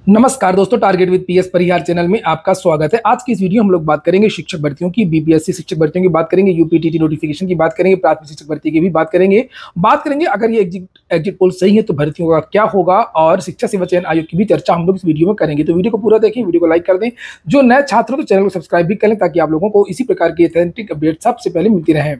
नमस्कार दोस्तों, target with PS Parihar channel में आपका स्वागत है। आज की इस वीडियो हम लोग बात करेंगे शिक्षक भर्तियों की, बीपीएससी शिक्षक भर्तियों की बात करेंगे, यूपीटीटी नोटिफिकेशन की बात करेंगे, प्राथमिक शिक्षक भर्ती की भी बात करेंगे अगर ये एग्जिट पोल सही है तो भर्तियों का क्या होगा, और शिक्षा सेवा चयन आयोग की भी चर्चा हम लोग इस वीडियो में करेंगे। तो वीडियो को पूरा देखें, वीडियो को लाइक कर दें। जो नए छात्र हो तो चैनल को सब्सक्राइब भी करें ताकि आप लोगों को इसी प्रकार की ऑथेंटिक अपडेट सबसे पहले मिलती रहे।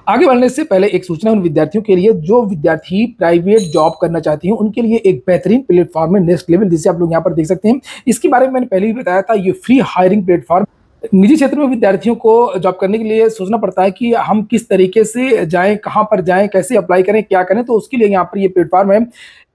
आगे बढ़ने से पहले एक सूचना उन विद्यार्थियों के लिए जो विद्यार्थी प्राइवेट जॉब करना चाहती हैं, उनके लिए एक बेहतरीन प्लेटफॉर्म है नेक्स्ट लेवल, जिसे आप लोग यहाँ पर देख सकते हैं। इसके बारे में मैंने पहले भी बताया था। ये फ्री हायरिंग प्लेटफॉर्म निजी क्षेत्र में विद्यार्थियों को जॉब करने के लिए सोचना पड़ता है कि हम किस तरीके से जाएं, कहां पर जाएं, कैसे अप्लाई करें, क्या करें। तो उसके लिए यहाँ पर ये प्लेटफॉर्म है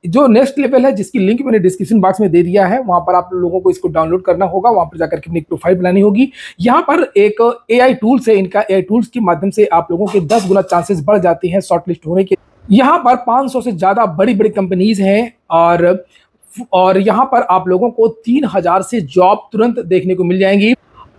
जो नेक्स्ट लेवल है, जिसकी लिंक मैंने डिस्क्रिप्शन बॉक्स में दे दिया है। वहां पर आप लोगों को इसको डाउनलोड करना होगा, वहां पर जाकर के अपनी प्रोफाइल बनानी होगी। यहाँ पर एक एआई टूल्स है, इनका एआई टूल्स के माध्यम से आप लोगों के 10 गुना चांसेस बढ़ जाते हैं शॉर्टलिस्ट होने के। यहाँ पर 500 से ज्यादा बड़ी बड़ी कंपनीज हैं और यहाँ पर आप लोगों को 3000 से जॉब तुरंत देखने को मिल जाएंगी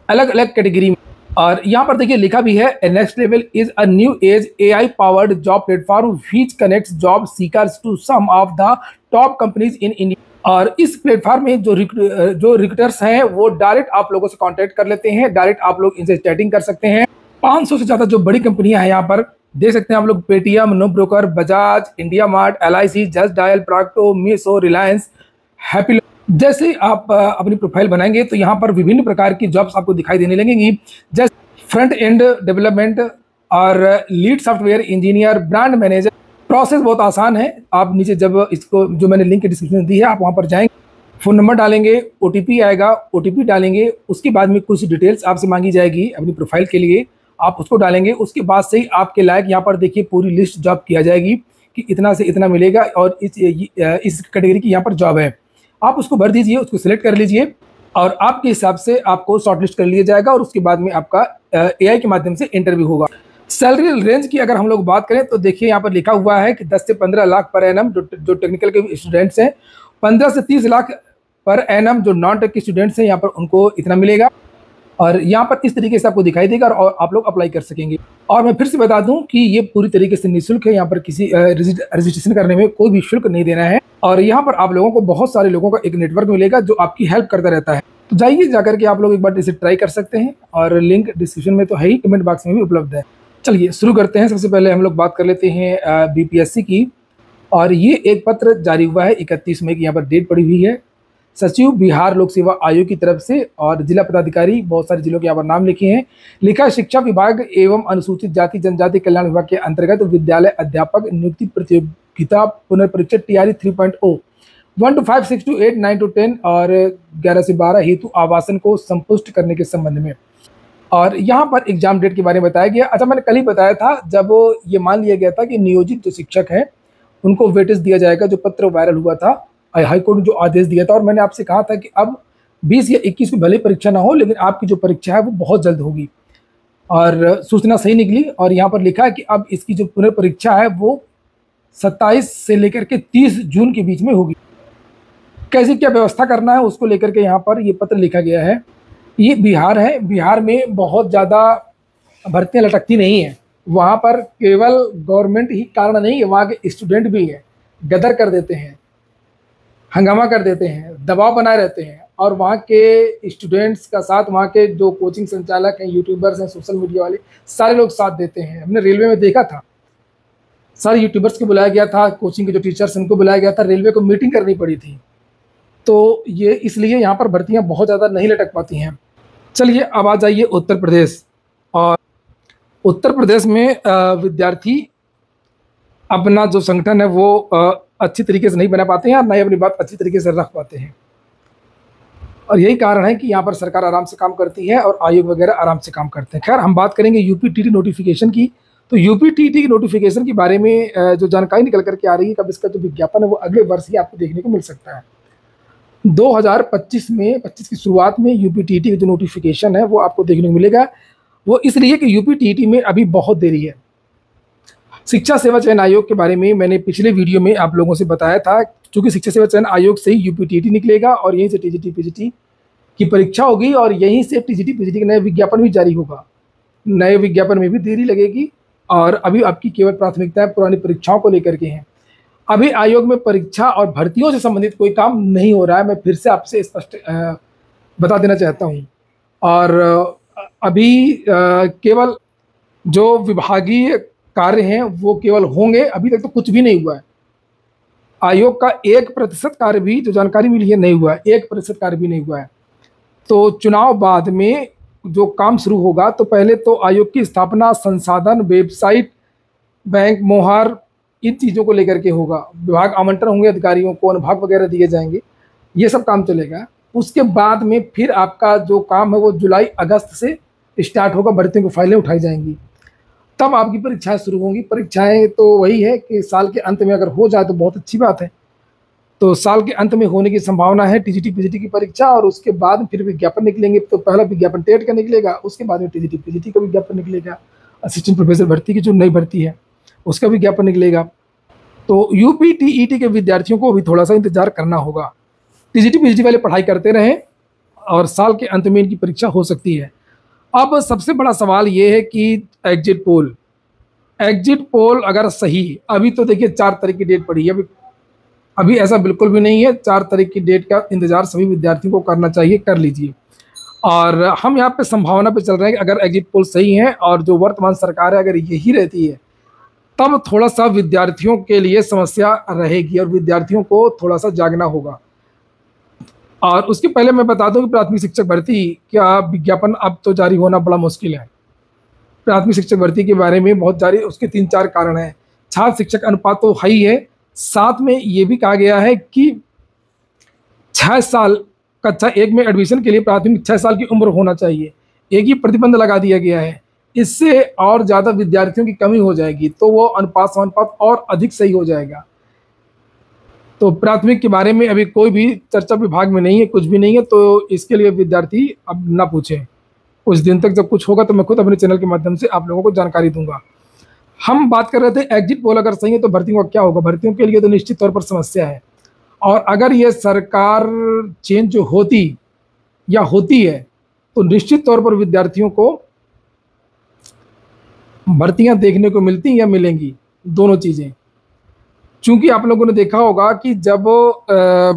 अलग अलग कैटेगरी में। और यहाँ पर देखिए लिखा भी है, next level is a new age AI powered job platform which connects job seekers to some of the top companies in India. और इस प्लेटफॉर्म में जो रिक्रूटर्स हैं वो डायरेक्ट आप लोगों से कांटेक्ट कर लेते हैं, डायरेक्ट आप लोग इनसे चैटिंग कर सकते हैं। 500 से ज्यादा जो बड़ी कंपनियां हैं यहाँ पर देख सकते हैं आप लोग, Paytm, no broker, Bajaj, India Mart, LIC, just dial, Practo, Meesho, Reliance, happy. जैसे आप अपनी प्रोफाइल बनाएंगे तो यहाँ पर विभिन्न प्रकार की जॉब्स आपको दिखाई देने लगेंगी, जैसे फ्रंट एंड डेवलपमेंट और lead software engineer, brand manager. Process बहुत आसान है। आप नीचे जब इसको जो मैंने लिंक डिस्क्रिप्शन दी है आप वहाँ पर जाएंगे, फ़ोन नंबर डालेंगे, ओटीपी आएगा, ओटीपी डालेंगे, उसके बाद में कुछ डिटेल्स आपसे मांगी जाएगी अपनी प्रोफाइल के लिए, आप उसको डालेंगे। उसके बाद से ही आपके लायक यहाँ पर देखिए पूरी लिस्ट जॉब किया जाएगी कि इतना से इतना मिलेगा और इस कैटेगरी की यहाँ पर जॉब है। आप उसको भर दीजिए, उसको सिलेक्ट कर लीजिए और आपके हिसाब से आपको शॉर्टलिस्ट कर लिया जाएगा और उसके बाद में आपका एआई के माध्यम से इंटरव्यू होगा। सैलरी रेंज की अगर हम लोग बात करें तो देखिए यहाँ पर लिखा हुआ है कि 10 से 15 लाख पर एनम जो टेक्निकल के स्टूडेंट्स हैं, 15 से 30 लाख पर एनम जो नॉन टेक के स्टूडेंट्स हैं यहाँ पर उनको इतना मिलेगा। और यहाँ पर इस तरीके से आपको दिखाई देगा और आप लोग अप्लाई कर सकेंगे। और मैं फिर से बता दूं कि ये पूरी तरीके से निःशुल्क है, यहाँ पर किसी रजिस्ट्रेशन करने में कोई भी शुल्क नहीं देना है। और यहाँ पर आप लोगों को बहुत सारे लोगों का एक नेटवर्क मिलेगा जो आपकी हेल्प करता रहता है। तो जाइए जाकर के आप लोग एक बार इसे ट्राई कर सकते हैं और लिंक डिस्क्रिप्शन में तो है ही, कमेंट बॉक्स में भी उपलब्ध है। चलिए शुरू करते हैं। सबसे पहले हम लोग बात कर लेते हैं बीपीएससी की। और ये एक पत्र जारी हुआ है 31 मई की, यहाँ पर डेट पड़ी हुई है, सचिव बिहार लोक सेवा आयोग की तरफ से। और जिला पदाधिकारी बहुत सारे जिलों के यहाँ पर नाम लिखे हैं। लिखा शिक्षा विभाग एवं अनुसूचित जाति जनजाति कल्याण विभाग के अंतर्गत विद्यालय अध्यापक नियुक्ति प्रतियोगिता पुनर्परीक्षा टीआरई 3.0 1 to 5, 6 to 8, 9 to 10 और 11 से 12 हेतु आवासन को संपुष्ट करने के संबंध में। और यहाँ पर एग्जाम डेट के बारे में बताया गया। अच्छा, मैंने कल ही बताया था जब ये मान लिया गया था कि नियोजित जो शिक्षक हैं उनको वेटेज दिया जाएगा, जो पत्र वायरल हुआ था, हाईकोर्ट ने जो आदेश दिया था। और मैंने आपसे कहा था कि अब 20 या 21 में भले परीक्षा ना हो, लेकिन आपकी जो परीक्षा है वो बहुत जल्द होगी। और सूचना सही निकली और यहाँ पर लिखा है कि अब इसकी जो पुनर्परीक्षा है वो 27 से लेकर के 30 जून के बीच में होगी। कैसे क्या व्यवस्था करना है उसको लेकर के यहाँ पर ये पत्र लिखा गया है। ये बिहार है, बिहार में बहुत ज़्यादा भर्तियाँ लटकती नहीं हैं। वहाँ पर केवल गवर्नमेंट ही कारण नहीं है, वहाँ के स्टूडेंट भी हैं, गदर कर देते हैं, हंगामा कर देते हैं, दबाव बनाए रहते हैं। और वहाँ के स्टूडेंट्स का साथ वहाँ के जो कोचिंग संचालक हैं, यूट्यूबर्स हैं, सोशल मीडिया वाले, सारे लोग साथ देते हैं। हमने रेलवे में देखा था, सारे यूट्यूबर्स को बुलाया गया था, कोचिंग के जो टीचर्स उनको बुलाया गया था, रेलवे को मीटिंग करनी पड़ी थी। तो ये इसलिए यहाँ पर भर्तियाँ बहुत ज़्यादा नहीं लटक पाती हैं। चलिए अब आ जाइए उत्तर प्रदेश। और उत्तर प्रदेश में विद्यार्थी अपना जो संगठन है वो अच्छी तरीके से नहीं बना पाते हैं और ना ही अपनी बात अच्छी तरीके से रख पाते हैं। और यही कारण है कि यहाँ पर सरकार आराम से काम करती है और आयोग वगैरह आराम से काम करते हैं। खैर, हम बात करेंगे यूपीटीटी नोटिफिकेशन की। तो यूपीटीटी नोटिफिकेशन के बारे में जो जानकारी निकल करके आ रही है, कब इसका जो विज्ञापन है वो अगले वर्ष ही आपको देखने को मिल सकता है। 2025 की शुरुआत में यूपीटीटी की जो नोटिफिकेशन है वो आपको देखने को मिलेगा। वो इसलिए कि यूपीटीटी में अभी बहुत देरी है। शिक्षा सेवा चयन आयोग के बारे में मैंने पिछले वीडियो में आप लोगों से बताया था, क्योंकि शिक्षा सेवा चयन आयोग से ही यूपीटीटी निकलेगा और यहीं से टीजीटी पीजीटी की परीक्षा होगी और यहीं से टीजीटी पीजीटी का नया विज्ञापन भी जारी होगा। नए विज्ञापन में भी देरी लगेगी और अभी आपकी केवल प्राथमिकताएं पुरानी परीक्षाओं को लेकर के हैं। अभी आयोग में परीक्षा और भर्तियों से संबंधित कोई काम नहीं हो रहा है, मैं फिर से आपसे स्पष्ट बता देना चाहता हूँ। और अभी केवल जो विभागीय कार्य हैं वो केवल होंगे, अभी तक तो कुछ भी नहीं हुआ है। आयोग का 1% कार्य भी, जो जानकारी मिली है, नहीं हुआ है, 1% कार्य भी नहीं हुआ है। तो चुनाव बाद में जो काम शुरू होगा, तो पहले तो आयोग की स्थापना, संसाधन, वेबसाइट, बैंक मोहर, इन चीज़ों को लेकर के होगा। विभाग आमंत्रण होंगे अधिकारियों को, अनुभाग वगैरह दिए जाएंगे, ये सब काम चलेगा। उसके बाद में फिर आपका जो काम है वो जुलाई अगस्त से स्टार्ट होगा, भर्तियों की फाइलें उठाई जाएंगी, तब आपकी परीक्षाएं शुरू होंगी। परीक्षाएं तो वही है कि साल के अंत में अगर हो जाए तो बहुत अच्छी बात है। तो साल के अंत में होने की संभावना है टीजीटी पीजीटी की परीक्षा, और उसके बाद फिर विज्ञापन निकलेंगे। तो पहला विज्ञापन टेट का निकलेगा, उसके बाद में टीजीटी पीजीटी का विज्ञापन निकलेगा, असिस्टेंट प्रोफेसर भर्ती की जो नई भर्ती है उसका विज्ञापन निकलेगा। तो यूपी टीईटी के विद्यार्थियों को भी थोड़ा सा इंतजार करना होगा। टीजीटी पीजीटी वाले पढ़ाई करते रहें और साल के अंत में इनकी परीक्षा हो सकती है। अब सबसे बड़ा सवाल ये है कि एग्जिट पोल अगर सही, अभी तो देखिए 4 तारीख की डेट पड़ी है, अभी ऐसा बिल्कुल भी नहीं है। 4 तारीख की डेट का इंतजार सभी विद्यार्थियों को करना चाहिए, कर लीजिए। और हम यहाँ पे संभावना पे चल रहे हैं कि अगर एग्जिट पोल सही है और जो वर्तमान सरकार है अगर यही रहती है, तब थोड़ा सा विद्यार्थियों के लिए समस्या रहेगी और विद्यार्थियों को थोड़ा सा जागना होगा। और उसके पहले मैं बता दूं कि प्राथमिक शिक्षक भर्ती का विज्ञापन अब तो जारी होना बड़ा मुश्किल है। प्राथमिक शिक्षक भर्ती के बारे में बहुत जारी, उसके 3-4 कारण हैं। छात्र शिक्षक अनुपात तो हाई है, साथ में ये भी कहा गया है कि 6 साल कक्षा 1 में एडमिशन के लिए प्राथमिक 6 साल की उम्र होना चाहिए। एक ही प्रतिबंध लगा दिया गया है, इससे और ज़्यादा विद्यार्थियों की कमी हो जाएगी, तो वो अनुपात समानुपात और अधिक सही हो जाएगा। तो प्राथमिक के बारे में अभी कोई भी चर्चा विभाग में नहीं है, कुछ भी नहीं है, तो इसके लिए विद्यार्थी अब ना पूछें। कुछ दिन तक जब कुछ होगा तो मैं खुद अपने चैनल के माध्यम से आप लोगों को जानकारी दूंगा। हम बात कर रहे थे एग्जिट पोल अगर सही है तो भर्तियों का क्या होगा। भर्तियों के लिए तो निश्चित तौर पर समस्या है, और अगर ये सरकार चेंज होती है तो निश्चित तौर पर विद्यार्थियों को भर्तियां देखने को मिलती या मिलेंगी, दोनों चीज़ें। चूंकि आप लोगों ने देखा होगा कि जब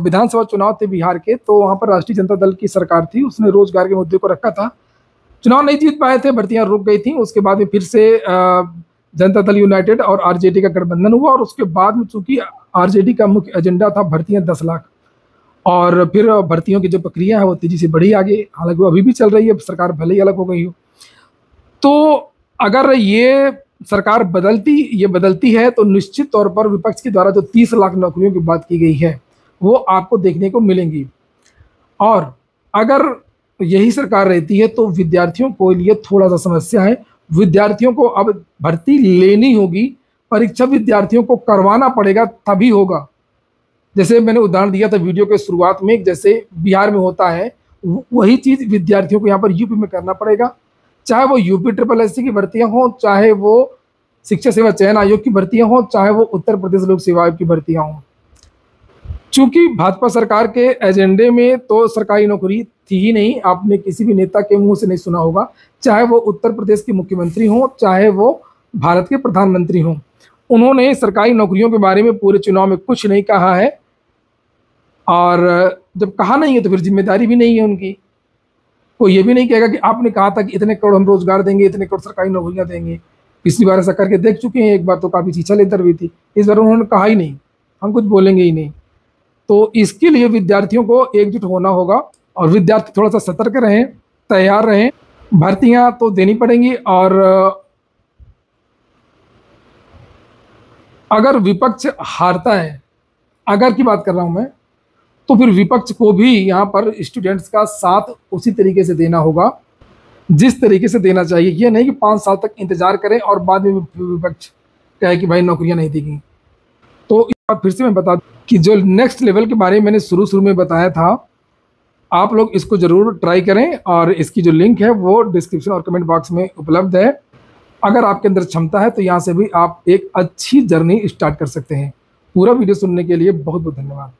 विधानसभा चुनाव थे बिहार के, तो वहाँ पर राष्ट्रीय जनता दल की सरकार थी, उसने रोजगार के मुद्दे को रखा था। चुनाव नहीं जीत पाए थे, भर्तियां रुक गई थी। उसके बाद में फिर से जनता दल यूनाइटेड और आरजेडी का गठबंधन हुआ, और उसके बाद में चूंकि आरजेडी का मुख्य एजेंडा था भर्तियां 10 लाख, और फिर भर्तियों की जो प्रक्रिया है वो तेजी से बढ़ी आगे, हालांकि वो अभी भी चल रही है, सरकार भले ही अलग हो गई हो। तो अगर ये सरकार बदलती है तो निश्चित तौर पर विपक्ष के द्वारा जो 30 लाख नौकरियों की बात की गई है वो आपको देखने को मिलेंगी। और अगर यही सरकार रहती है तो विद्यार्थियों को लिए थोड़ा सा समस्या है। विद्यार्थियों को अब भर्ती लेनी होगी, परीक्षा विद्यार्थियों को करवाना पड़ेगा, तभी होगा। जैसे मैंने उदाहरण दिया था वीडियो के शुरुआत में, जैसे बिहार में होता है वही चीज़ विद्यार्थियों को यहाँ पर यूपी में करना पड़ेगा। चाहे वो यूपी SSS की भर्तियां हों, चाहे वो शिक्षक सेवा चयन आयोग की भर्तियां हों, चाहे वो उत्तर प्रदेश लोक सेवा आयोग की भर्तियां हों। चूंकि भाजपा सरकार के एजेंडे में तो सरकारी नौकरी थी ही नहीं, आपने किसी भी नेता के मुंह से नहीं सुना होगा, चाहे वो उत्तर प्रदेश के मुख्यमंत्री हों, चाहे वो भारत के प्रधानमंत्री हों, उन्होंने सरकारी नौकरियों के बारे में पूरे चुनाव में कुछ नहीं कहा है। और जब कहा नहीं है तो फिर जिम्मेदारी भी नहीं है उनकी। कोई ये भी नहीं कहेगा कि आपने कहा था कि इतने करोड़ हम रोजगार देंगे, इतने करोड़ सरकारी नौकरियां देंगे। पिछली बार ऐसा करके देख चुके हैं, एक बार तो काफ़ी चीछा लेकर भी थी, इस बार उन्होंने कहा ही नहीं, हम कुछ बोलेंगे ही नहीं। तो इसके लिए विद्यार्थियों को एकजुट होना होगा, और विद्यार्थी थोड़ा सा सतर्क रहें, तैयार रहें। भर्तियां तो देनी पड़ेंगी, और अगर विपक्ष हारता है, अगर की बात कर रहा हूं मैं, तो फिर विपक्ष को भी यहाँ पर स्टूडेंट्स का साथ उसी तरीके से देना होगा जिस तरीके से देना चाहिए। ये नहीं कि 5 साल तक इंतजार करें और बाद में विपक्ष कहे कि भाई नौकरियां नहीं दी गई। तो इस बात फिर से मैं बता दूं कि जो नेक्स्ट लेवल के बारे में मैंने शुरू में बताया था, आप लोग इसको ज़रूर ट्राई करें, और इसकी जो लिंक है वो डिस्क्रिप्शन और कमेंट बॉक्स में उपलब्ध है। अगर आपके अंदर क्षमता है तो यहाँ से भी आप एक अच्छी जर्नी स्टार्ट कर सकते हैं। पूरा वीडियो सुनने के लिए बहुत बहुत धन्यवाद।